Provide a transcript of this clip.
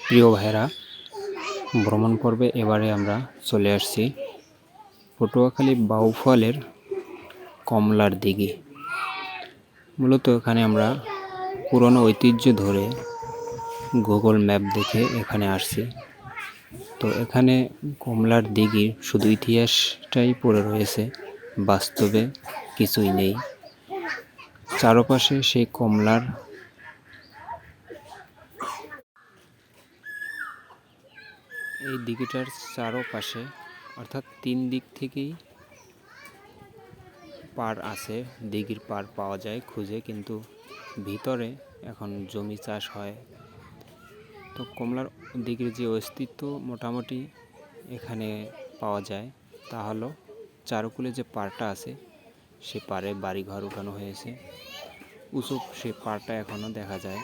প্রিয় ভাইরা, ভ্রমণ পর্বে এবারে আমরা চলে আসছি পটুয়াখালী বাউফলের কমলার দিঘি। মূলত এখানে আমরা পুরনো ঐতিহ্য ধরে গুগল ম্যাপ দেখে এখানে আসছি। তো এখানে কমলার দিঘির শুধু ইতিহাসটাই পড়ে রয়েছে, বাস্তবে কিছুই নেই। চারপাশে সেই কমলার এই দিঘিটার চারপাশে অর্থাৎ 3 দিক থেকেই পার আছে, দিঘির পার পাওয়া যায় খুঁজে, কিন্তু ভিতরে এখন জমি চাষ হয়। তো কমলার দিঘির যে অস্তিত্ব মোটামুটি এখানে পাওয়া যায় তা হলো চারুকুলে যে পাড়টা আছে সে পাড়ে বাড়িঘর উঠানো হয়েছে, উঁচু সে পাড়টা এখনও দেখা যায়।